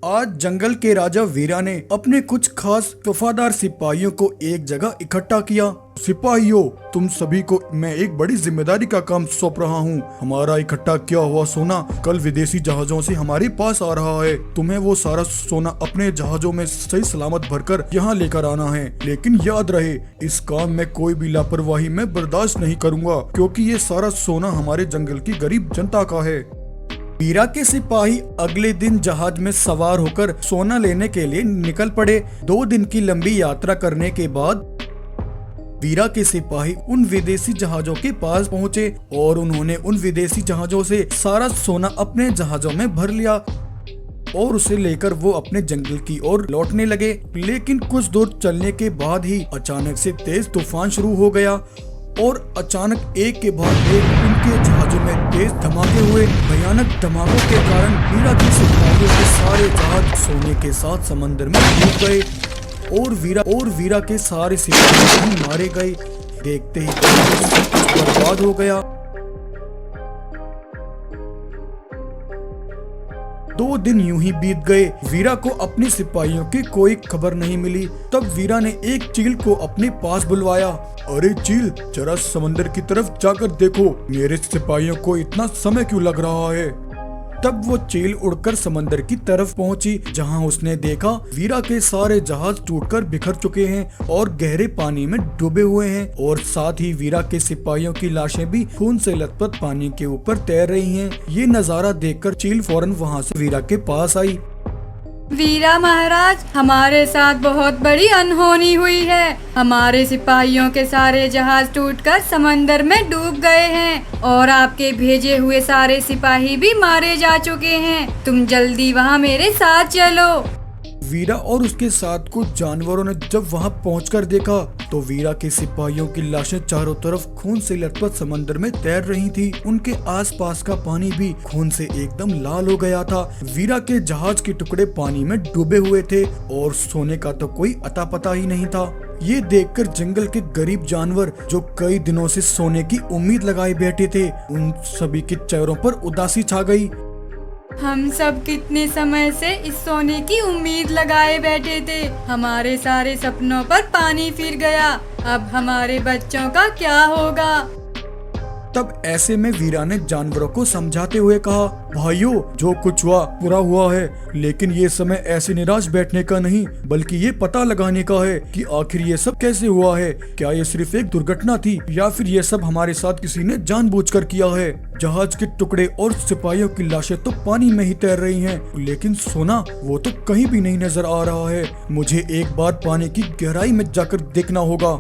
आज जंगल के राजा वीरा ने अपने कुछ खास वफादार सिपाहियों को एक जगह इकट्ठा किया। सिपाहियों, तुम सभी को मैं एक बड़ी जिम्मेदारी का काम सौंप रहा हूँ। हमारा इकट्ठा किया हुआ सोना कल विदेशी जहाजों से हमारे पास आ रहा है। तुम्हें वो सारा सोना अपने जहाजों में सही सलामत भरकर यहाँ लेकर आना है। लेकिन याद रहे, इस काम में कोई भी लापरवाही मैं बर्दाश्त नहीं करूँगा, क्योंकि ये सारा सोना हमारे जंगल की गरीब जनता का है। वीरा के सिपाही अगले दिन जहाज में सवार होकर सोना लेने के लिए निकल पड़े। 2 दिन की लंबी यात्रा करने के बाद वीरा के सिपाही उन विदेशी जहाजों के पास पहुंचे और उन्होंने उन विदेशी जहाजों से सारा सोना अपने जहाजों में भर लिया और उसे लेकर वो अपने जंगल की ओर लौटने लगे। लेकिन कुछ दूर चलने के बाद ही अचानक से तेज तूफान शुरू हो गया और अचानक एक के बाद एक उनके जहाजों में तेज धमाके हुए। भयानक धमाकों के कारण वीरा के सिपाहियों के सारे जहाज सोने के साथ समंदर में डूब गए और वीरा के सारे सिपाही मारे गए। देखते ही सब कुछ बर्बाद हो गया। 2 दिन यूं ही बीत गए। वीरा को अपने सिपाहियों की कोई खबर नहीं मिली। तब वीरा ने एक चील को अपने पास बुलवाया। अरे चील, जरा समंदर की तरफ जाकर देखो, मेरे सिपाहियों को इतना समय क्यों लग रहा है। तब वो चील उड़कर समंदर की तरफ पहुंची, जहां उसने देखा वीरा के सारे जहाज टूटकर बिखर चुके हैं और गहरे पानी में डूबे हुए हैं और साथ ही वीरा के सिपाहियों की लाशें भी खून से लथपथ पानी के ऊपर तैर रही हैं। ये नजारा देखकर चील फौरन वहां से वीरा के पास आई। वीरा महाराज, हमारे साथ बहुत बड़ी अनहोनी हुई है। हमारे सिपाहियों के सारे जहाज टूटकर समंदर में डूब गए हैं और आपके भेजे हुए सारे सिपाही भी मारे जा चुके हैं। तुम जल्दी वहाँ मेरे साथ चलो। वीरा और उसके साथ कुछ जानवरों ने जब वहां पहुंचकर देखा तो वीरा के सिपाहियों की लाशें चारों तरफ खून से लथपथ समंदर में तैर रही थी। उनके आसपास का पानी भी खून से एकदम लाल हो गया था। वीरा के जहाज के टुकड़े पानी में डूबे हुए थे और सोने का तो कोई अता पता ही नहीं था। ये देखकर जंगल के गरीब जानवर जो कई दिनों से सोने की उम्मीद लगाए बैठे थे, उन सभी के चेहरों पर उदासी छा गई। हम सब कितने समय से इस सोने की उम्मीद लगाए बैठे थे। हमारे सारे सपनों पर पानी फिर गया। अब हमारे बच्चों का क्या होगा। तब ऐसे में वीरा ने जानवरों को समझाते हुए कहा, भाइयों, जो कुछ हुआ पूरा हुआ है, लेकिन ये समय ऐसे निराश बैठने का नहीं बल्कि ये पता लगाने का है कि आखिर ये सब कैसे हुआ है। क्या ये सिर्फ एक दुर्घटना थी या फिर ये सब हमारे साथ किसी ने जानबूझकर किया है। जहाज के टुकड़े और सिपाहियों की लाशें तो पानी में ही तैर रही हैं, लेकिन सोना वो तो कहीं भी नहीं नजर आ रहा है। मुझे एक बार पानी की गहराई में जाकर देखना होगा।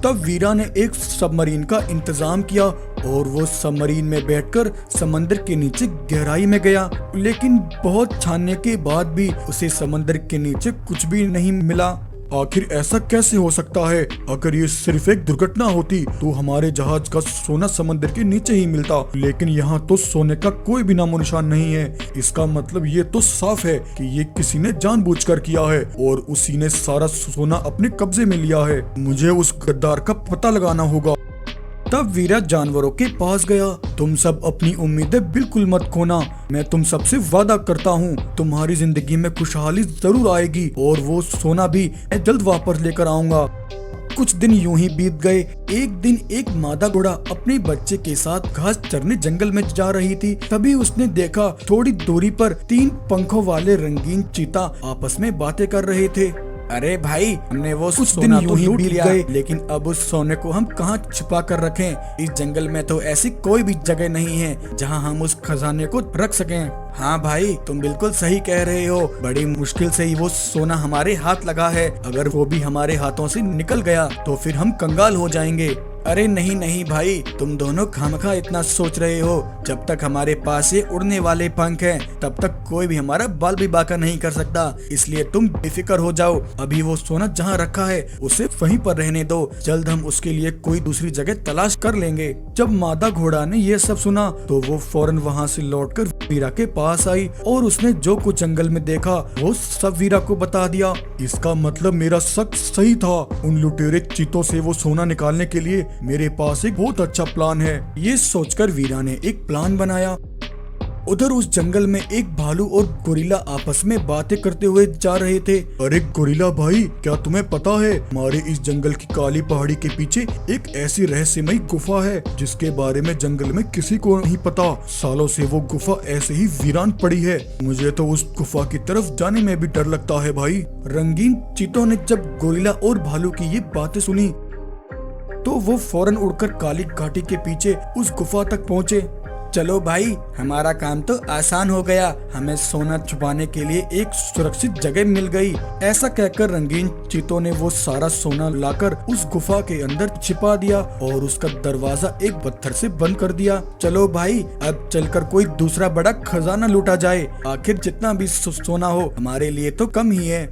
तब वीरा ने एक सबमरीन का इंतजाम किया और वो सबमरीन में बैठकर समंदर के नीचे गहराई में गया। लेकिन बहुत छानने के बाद भी उसे समंदर के नीचे कुछ भी नहीं मिला। आखिर ऐसा कैसे हो सकता है। अगर ये सिर्फ एक दुर्घटना होती तो हमारे जहाज का सोना समंदर के नीचे ही मिलता, लेकिन यहाँ तो सोने का कोई भी नामो निशान नहीं है। इसका मतलब ये तो साफ है कि ये किसी ने जानबूझकर किया है और उसी ने सारा सोना अपने कब्जे में लिया है। मुझे उस गद्दार का पता लगाना होगा। तब वीरा जानवरों के पास गया। तुम सब अपनी उम्मीदें बिल्कुल मत खोना। मैं तुम सबसे वादा करता हूँ, तुम्हारी जिंदगी में खुशहाली जरूर आएगी और वो सोना भी मैं जल्द वापस लेकर आऊंगा। कुछ दिन यूं ही बीत गए। एक दिन एक मादा घोड़ा अपने बच्चे के साथ घास चरने जंगल में जा रही थी। तभी उसने देखा थोड़ी दूरी पर 3 पंखों वाले रंगीन चीता आपस में बातें कर रहे थे। अरे भाई, हमने वो कुछ दिन यूं ही बीत गए, लेकिन अब उस सोने को हम कहाँ छिपा कर रखें। इस जंगल में तो ऐसी कोई भी जगह नहीं है जहाँ हम उस खजाने को रख सकें। हाँ भाई, तुम बिल्कुल सही कह रहे हो। बड़ी मुश्किल से ही वो सोना हमारे हाथ लगा है। अगर वो भी हमारे हाथों से निकल गया तो फिर हम कंगाल हो जाएंगे। अरे नहीं नहीं भाई, तुम दोनों खामखा इतना सोच रहे हो। जब तक हमारे पास ये उड़ने वाले पंख हैं, तब तक कोई भी हमारा बाल भी बांका नहीं कर सकता। इसलिए तुम बेफिक्र हो जाओ। अभी वो सोना जहाँ रखा है उसे वहीं पर रहने दो। जल्द हम उसके लिए कोई दूसरी जगह तलाश कर लेंगे। जब मादा घोड़ा ने ये सब सुना तो वो फौरन वहाँ से लौटकर वीरा के पास आई और उसने जो कुछ जंगल में देखा वो सब वीरा को बता दिया। इसका मतलब मेरा शक सही था। उन लुटेरे चीतों से वो सोना निकालने के लिए मेरे पास एक बहुत अच्छा प्लान है। ये सोचकर वीरा ने एक प्लान बनाया। उधर उस जंगल में एक भालू और गोरिल्ला आपस में बातें करते हुए जा रहे थे। अरे गोरिल्ला भाई, क्या तुम्हें पता है हमारे इस जंगल की काली पहाड़ी के पीछे एक ऐसी रहस्यमयी गुफा है जिसके बारे में जंगल में किसी को नहीं पता। सालों से वो गुफा ऐसे ही वीरान पड़ी है। मुझे तो उस गुफा की तरफ जाने में भी डर लगता है भाई। रंगीन चीतों ने जब गोरिल्ला और भालू की ये बातें सुनी तो वो फौरन उड़कर काली घाटी के पीछे उस गुफा तक पहुँचे। चलो भाई, हमारा काम तो आसान हो गया। हमें सोना छुपाने के लिए एक सुरक्षित जगह मिल गई। ऐसा कहकर रंगीन चीतों ने वो सारा सोना लाकर उस गुफा के अंदर छिपा दिया और उसका दरवाजा एक पत्थर से बंद कर दिया। चलो भाई, अब चलकर कोई दूसरा बड़ा खजाना लूटा जाए। आखिर जितना भी सोना हो हमारे लिए तो कम ही है।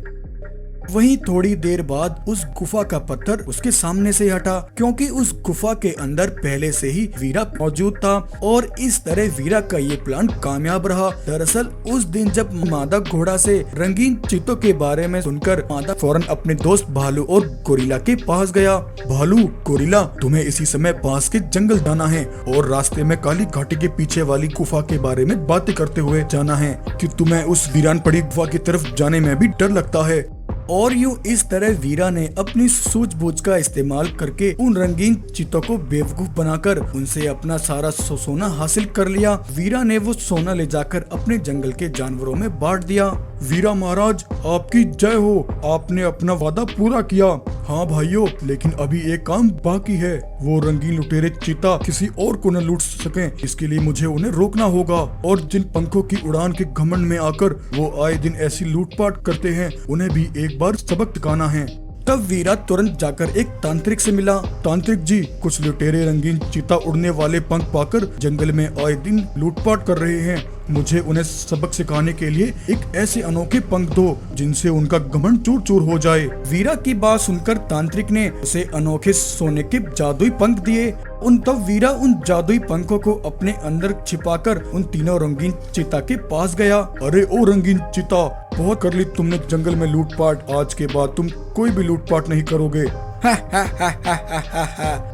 वहीं थोड़ी देर बाद उस गुफा का पत्थर उसके सामने से हटा, क्योंकि उस गुफा के अंदर पहले से ही वीरा मौजूद था और इस तरह वीरा का ये प्लान कामयाब रहा। दरअसल उस दिन जब मादा घोड़ा से रंगीन चीतों के बारे में सुनकर मादा फौरन अपने दोस्त भालू और गोरिल्ला के पास गया। भालू, गोरिल्ला, तुम्हें इसी समय पास के जंगल जाना है और रास्ते में काली घाटी के पीछे वाली गुफा के बारे में बातें करते हुए जाना है कि तुम्हें उस वीरान पड़ी गुफा की तरफ जाने में भी डर लगता है। और यूं इस तरह वीरा ने अपनी सूझबूझ का इस्तेमाल करके उन रंगीन चीतों को बेवकूफ बनाकर उनसे अपना सारा सोना हासिल कर लिया। वीरा ने वो सोना ले जाकर अपने जंगल के जानवरों में बांट दिया। वीरा महाराज, आपकी जय हो, आपने अपना वादा पूरा किया। हाँ भाइयों, लेकिन अभी एक काम बाकी है। वो रंगीन लुटेरे चीता किसी और को न लूट सकें, इसके लिए मुझे उन्हें रोकना होगा। और जिन पंखों की उड़ान के घमंड में आकर वो आए दिन ऐसी लूटपाट करते हैं, उन्हें भी एक बार सबक सिखाना है। तब वीरा तुरंत जाकर एक तांत्रिक से मिला। तांत्रिक जी, कुछ लुटेरे रंगीन चीता उड़ने वाले पंख पाकर जंगल में आए दिन लूटपाट कर रहे हैं। मुझे उन्हें सबक सिखाने के लिए एक ऐसे अनोखे पंख दो जिनसे उनका घमंड चूर चूर हो जाए। वीरा की बात सुनकर तांत्रिक ने उसे अनोखे सोने के जादुई पंख दिए। तब वीरा उन जादुई पंखों को अपने अंदर छिपाकर उन तीनों रंगीन चीता के पास गया। अरे ओ रंगीन चीता, बहुत कर ली तुमने जंगल में लूटपाट। आज के बाद तुम कोई भी लूटपाट नहीं करोगे।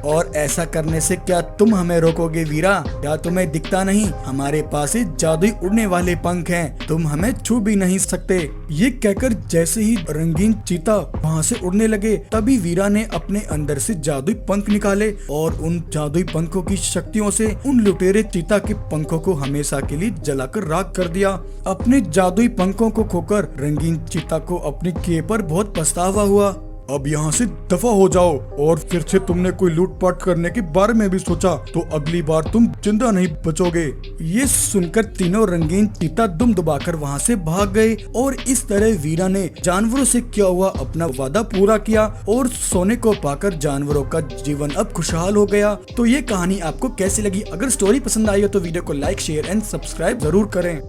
और ऐसा करने से क्या तुम हमें रोकोगे वीरा? क्या तुम्हें दिखता नहीं हमारे पास जादुई उड़ने वाले पंख हैं, तुम हमें छू भी नहीं सकते। ये कहकर जैसे ही रंगीन चीता वहाँ से उड़ने लगे, तभी वीरा ने अपने अंदर से जादुई पंख निकाले और उन जादुई पंखों की शक्तियों से उन लुटेरे चीता के पंखों को हमेशा के लिए जलाकर राख कर दिया। अपने जादुई पंखों को खोकर रंगीन चीता को अपनी किए पर बहुत पछतावा हुआ। अब यहाँ से दफा हो जाओ, और फिर से तुमने कोई लूटपाट करने के बारे में भी सोचा तो अगली बार तुम जिंदा नहीं बचोगे। ये सुनकर तीनों रंगीन चीता दुम दबाकर वहाँ से भाग गए और इस तरह वीरा ने जानवरों से किया हुआ अपना वादा पूरा किया और सोने को पाकर जानवरों का जीवन अब खुशहाल हो गया। तो ये कहानी आपको कैसी लगी? अगर स्टोरी पसंद आई हो तो वीडियो को लाइक, शेयर एंड सब्सक्राइब जरूर करें।